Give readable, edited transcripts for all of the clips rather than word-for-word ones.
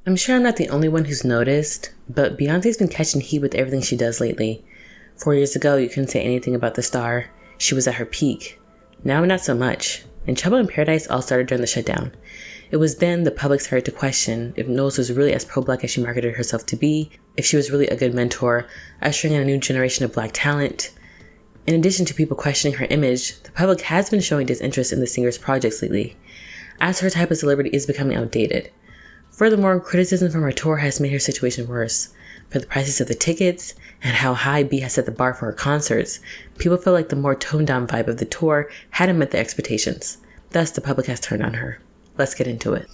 I'm sure I'm not the only one who's noticed, but Beyonce's been catching heat with everything she does lately. 4 years ago, you couldn't say anything about the star. She was at her peak. Now, not so much. And Trouble in Paradise all started during the shutdown. It was then the public started to question if Knowles was really as pro-black as she marketed herself to be, if she was really a good mentor, ushering in a new generation of black talent. In addition to people questioning her image, the public has been showing disinterest in the singer's projects lately, as her type of celebrity is becoming outdated. Furthermore, criticism from her tour has made her situation worse. For the prices of the tickets and how high B has set the bar for her concerts, people feel like the more toned-down vibe of the tour hadn't met their expectations. Thus, the public has turned on her. Let's get into it.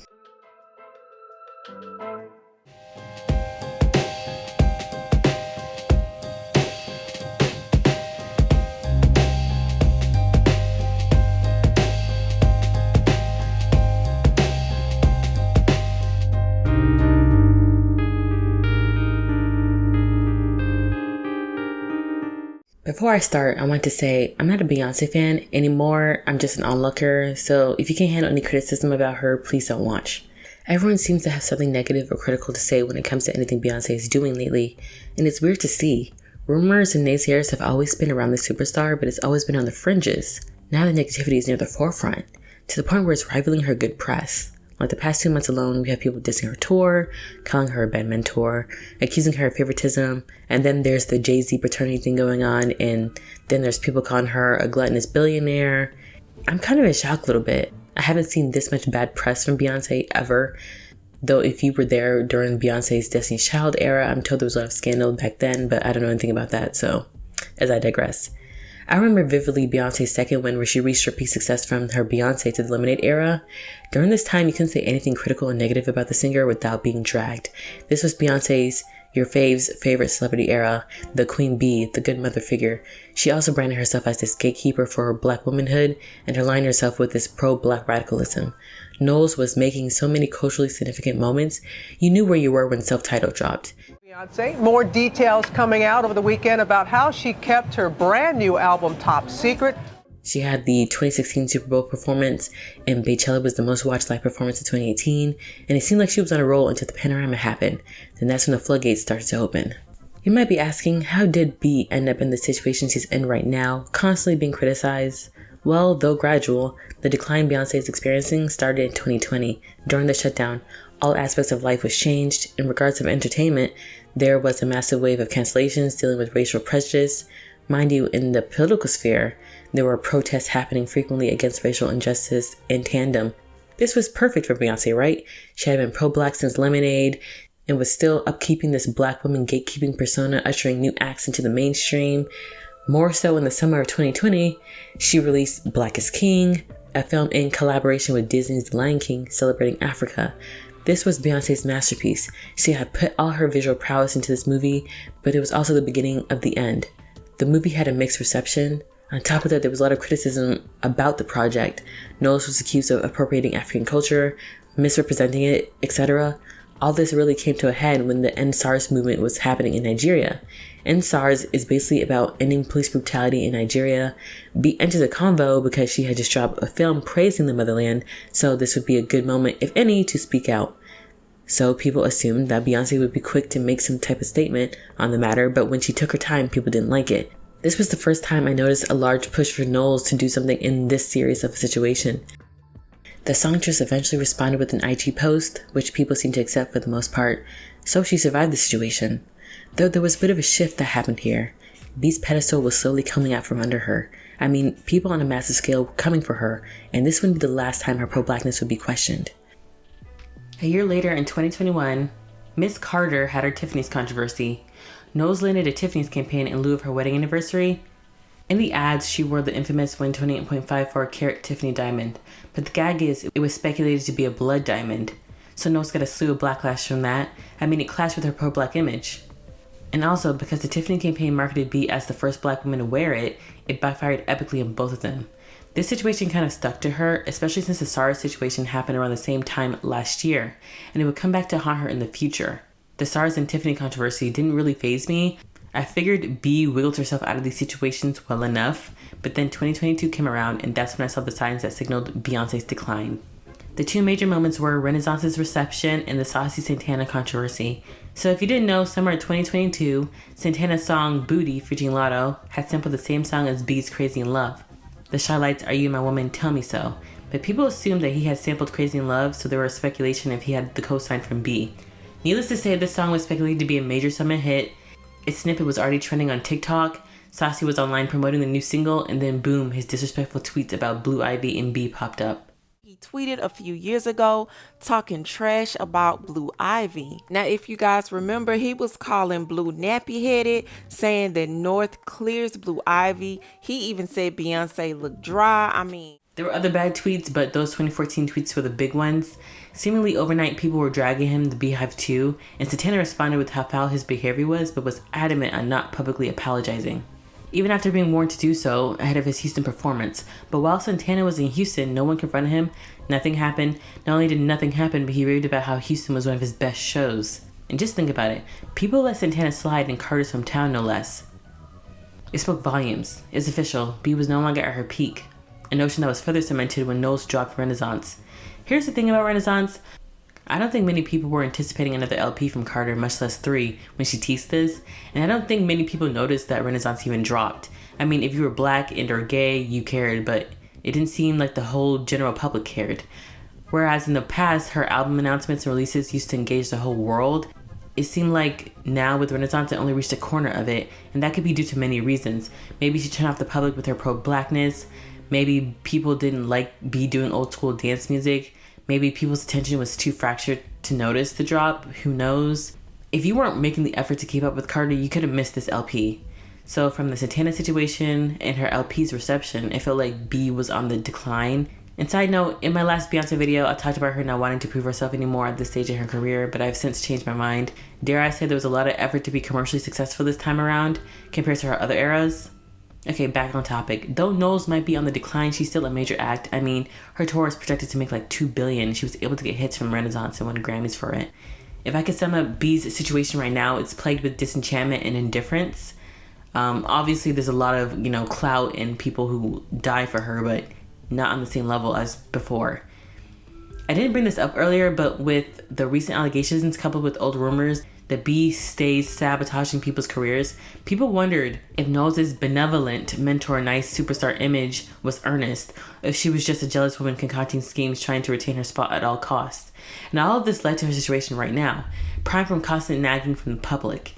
Before I start, I want to say I'm not a Beyonce fan anymore. I'm just an onlooker, so if you can't handle any criticism about her, please don't watch. Everyone seems to have something negative or critical to say when it comes to anything Beyonce is doing lately, and it's weird to see. Rumors and naysayers have always been around the superstar, but it's always been on the fringes. Now the negativity is near the forefront, to the point where it's rivaling her good press. Like the past 2 months alone, we have people dissing her tour, calling her a bad mentor, accusing her of favoritism, and then there's the Jay-Z paternity thing going on, and then there's people calling her a gluttonous billionaire. I'm kind of in shock a little bit. I haven't seen this much bad press from Beyonce ever, though if you were there during Beyonce's Destiny's Child era, I'm told there was a lot of scandal back then, but I don't know anything about that, so as I digress. I remember vividly Beyonce's second win where she reached her peak success from her Beyonce to the Lemonade era. During this time, you couldn't say anything critical or negative about the singer without being dragged. This was Beyonce's your fave's favorite celebrity era, the Queen Bee, the good mother figure. She also branded herself as this gatekeeper for her black womanhood and aligned herself with this pro-black radicalism. Knowles was making so many culturally significant moments, you knew where you were when self-titled dropped. Beyonce, more details coming out over the weekend about how she kept her brand new album top secret. She had the 2016 Super Bowl performance, and Beychella was the most watched live performance of 2018, and it seemed like she was on a roll until the panorama happened. Then that's when the floodgates started to open. You might be asking, how did B end up in the situation she's in right now, constantly being criticized? Well, though gradual, the decline Beyonce is experiencing started in 2020. During the shutdown, all aspects of life was changed. In regards of entertainment, there was a massive wave of cancellations dealing with racial prejudice. Mind you, in the political sphere, there were protests happening frequently against racial injustice in tandem. This was perfect for Beyonce, right? She had been pro-black since Lemonade and was still upkeeping this black woman gatekeeping persona, ushering new acts into the mainstream. More so in the summer of 2020, she released Black is King, a film in collaboration with Disney's The Lion King celebrating Africa. This was Beyonce's masterpiece. She had put all her visual prowess into this movie, but it was also the beginning of the end. The movie had a mixed reception. On top of that, there was a lot of criticism about the project. Knowles was accused of appropriating African culture, misrepresenting it, etc. All this really came to a head when the End SARS movement was happening in Nigeria. End SARS is basically about ending police brutality in Nigeria. B entered the convo because she had just dropped a film praising the motherland, so this would be a good moment, if any, to speak out. So people assumed that Beyonce would be quick to make some type of statement on the matter, but when she took her time, people didn't like it. This was the first time I noticed a large push for Knowles to do something in this serious of a situation. The songstress eventually responded with an IG post, which people seemed to accept for the most part, so she survived the situation. Though there was a bit of a shift that happened here. B's pedestal was slowly coming out from under her. I mean, people on a massive scale were coming for her, and this wouldn't be the last time her pro-blackness would be questioned. A year later, in 2021, Miss Carter had her Tiffany's controversy. Knowles landed a Tiffany's campaign in lieu of her wedding anniversary. In the ads, she wore the infamous 128.54 carat Tiffany diamond, but the gag is it was speculated to be a blood diamond, so Knowles got a slew of backlash from that. I mean, it clashed with her pro-black image. And also, because the Tiffany campaign marketed B as the first black woman to wear it, it backfired epically on both of them. This situation kind of stuck to her, especially since the SARS situation happened around the same time last year, and it would come back to haunt her in the future. The SARS and Tiffany controversy didn't really faze me. I figured B wiggled herself out of these situations well enough, but then 2022 came around and that's when I saw the signs that signaled Beyonce's decline. The two major moments were Renaissance's reception and the saucy Santana controversy. So if you didn't know, summer of 2022, Santana's song Booty featuring Lotto had sampled the same song as B's Crazy in Love. The Shy Lights, Are You My Woman, Tell Me So. But people assumed that he had sampled Crazy in Love, so there was speculation if he had the co-sign from B. Needless to say, this song was speculated to be a major summer hit. Its snippet was already trending on TikTok. Saucy was online promoting the new single, and then boom, his disrespectful tweets about Blue Ivy and B popped up. He tweeted a few years ago talking trash about Blue Ivy. Now, if you guys remember, he was calling Blue nappy-headed, saying that North clears Blue Ivy. He even said Beyonce looked dry. There were other bad tweets, but those 2014 tweets were the big ones. Seemingly overnight, people were dragging him the Beyhive too, and Santana responded with how foul his behavior was, but was adamant on not publicly apologizing, even after being warned to do so ahead of his Houston performance. But while Santana was in Houston, no one confronted him, nothing happened. Not only did nothing happen, but he raved about how Houston was one of his best shows. And just think about it, people let Santana slide in Carter's hometown, no less. It spoke volumes. It's official, B was no longer at her peak, a notion that was further cemented when Knowles dropped Renaissance. Here's the thing about Renaissance. I don't think many people were anticipating another LP from Carter, much less 3, when she teased this, and I don't think many people noticed that Renaissance even dropped. If you were black and or gay, you cared, but it didn't seem like the whole general public cared. Whereas in the past, her album announcements and releases used to engage the whole world, it seemed like now with Renaissance, it only reached a corner of it, and that could be due to many reasons. Maybe she turned off the public with her pro-blackness, maybe people didn't like B doing old school dance music, maybe people's attention was too fractured to notice the drop, who knows. If you weren't making the effort to keep up with Carter, you could have missed this LP. So from the Santana situation and her LP's reception, it felt like B was on the decline. And side note, in my last Beyonce video, I talked about her not wanting to prove herself anymore at this stage in her career, but I've since changed my mind. Dare I say there was a lot of effort to be commercially successful this time around, compared to her other eras? Okay, back on topic. Though Knowles might be on the decline, she's still a major act. Her tour is projected to make like $2 billion. She was able to get hits from Renaissance and win Grammys for it. If I could sum up B's situation right now, it's plagued with disenchantment and indifference. Obviously, there's a lot of, clout and people who die for her, but not on the same level as before. I didn't bring this up earlier, but with the recent allegations coupled with old rumors that B stays sabotaging people's careers, people wondered if Knowles' benevolent, mentor, nice superstar image was earnest, if she was just a jealous woman concocting schemes trying to retain her spot at all costs. And all of this led to her situation right now, prime from constant nagging from the public.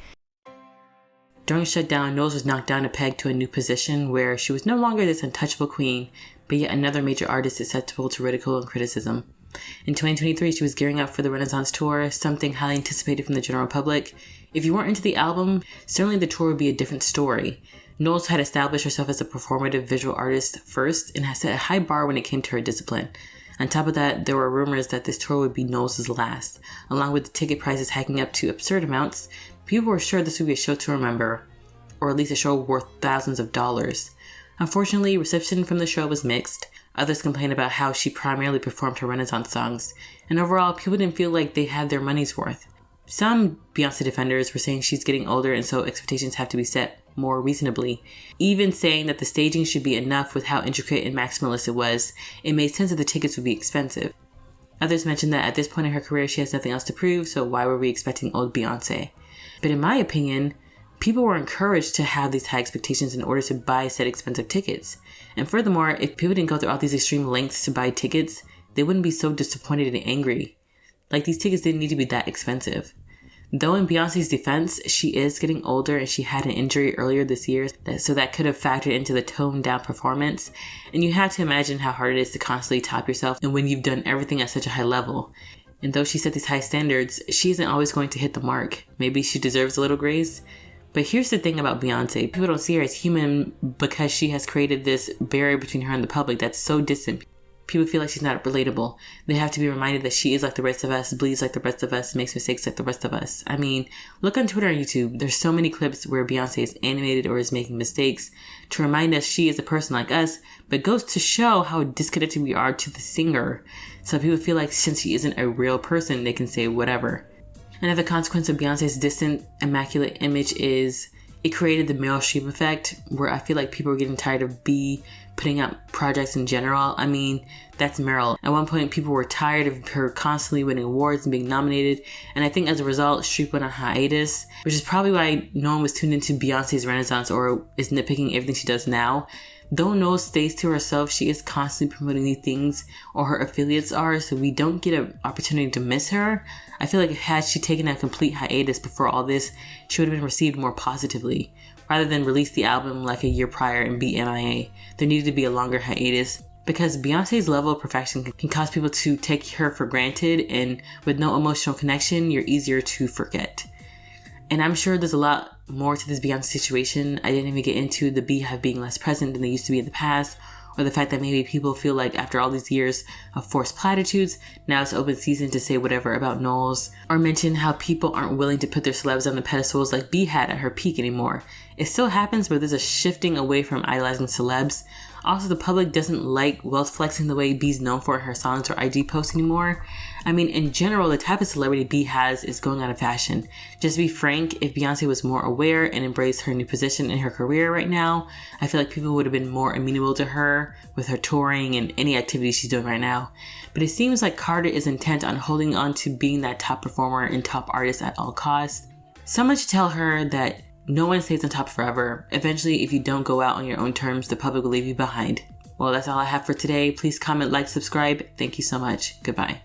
During shutdown, Knowles was knocked down a peg to a new position where she was no longer this untouchable queen, but yet another major artist susceptible to ridicule and criticism. In 2023, she was gearing up for the Renaissance tour, something highly anticipated from the general public. If you weren't into the album, certainly the tour would be a different story. Knowles had established herself as a performative visual artist first and had set a high bar when it came to her discipline. On top of that, there were rumors that this tour would be Knowles' last. Along with the ticket prices hiking up to absurd amounts, people were sure this would be a show to remember, or at least a show worth thousands of dollars. Unfortunately, reception from the show was mixed. Others complained about how she primarily performed her Renaissance songs, and overall, people didn't feel like they had their money's worth. Some Beyonce defenders were saying she's getting older and so expectations have to be set more reasonably, even saying that the staging should be enough with how intricate and maximalist it was. It made sense that the tickets would be expensive. Others mentioned that at this point in her career, she has nothing else to prove, so why were we expecting old Beyonce? But in my opinion, people were encouraged to have these high expectations in order to buy said expensive tickets. And furthermore, if people didn't go through all these extreme lengths to buy tickets, they wouldn't be so disappointed and angry. Like, these tickets didn't need to be that expensive. Though in Beyonce's defense, she is getting older and she had an injury earlier this year, so that could have factored into the toned down performance. And you have to imagine how hard it is to constantly top yourself and when you've done everything at such a high level. And though she set these high standards, she isn't always going to hit the mark. Maybe she deserves a little grace. But here's the thing about Beyonce. People don't see her as human because she has created this barrier between her and the public that's so distant. People feel like she's not relatable. They have to be reminded that she is like the rest of us, bleeds like the rest of us, makes mistakes like the rest of us. Look on Twitter and YouTube. There's so many clips where Beyonce is animated or is making mistakes to remind us she is a person like us, but goes to show how disconnected we are to the singer. So people feel like since she isn't a real person, they can say whatever. Another consequence of Beyonce's distant, immaculate image is it created the Meryl Streep effect, where I feel like people are getting tired of B putting out projects in general. I mean, that's Meryl. At one point, people were tired of her constantly winning awards and being nominated, and I think as a result, Streep went on hiatus, which is probably why no one was tuned into Beyonce's renaissance or is nitpicking everything she does now. Though Knowles stays to herself, she is constantly promoting these things, or her affiliates are, so we don't get an opportunity to miss her. I feel like had she taken a complete hiatus before all this, she would have been received more positively. Rather than release the album like a year prior and be MIA, there needed to be a longer hiatus, because Beyonce's level of perfection can cause people to take her for granted, and with no emotional connection, you're easier to forget. And I'm sure there's a lot more to this Beyonce situation. I didn't even get into the Beyhive being less present than they used to be in the past, or the fact that maybe people feel like after all these years of forced platitudes, now it's open season to say whatever about Knowles, or mention how people aren't willing to put their celebs on the pedestals like Bey had at her peak anymore. It still happens, but there's a shifting away from idolizing celebs. Also, the public doesn't like wealth flexing the way Bey's known for in her songs or IG posts anymore. I mean, in general, the type of celebrity Bey has is going out of fashion. Just to be frank, if Beyonce was more aware and embraced her new position in her career right now, I feel like people would have been more amenable to her with her touring and any activity she's doing right now. But it seems like Carter is intent on holding on to being that top performer and top artist at all costs. Someone should tell her that no one stays on top forever. Eventually, if you don't go out on your own terms, the public will leave you behind. Well, that's all I have for today. Please comment, like, subscribe. Thank you so much. Goodbye.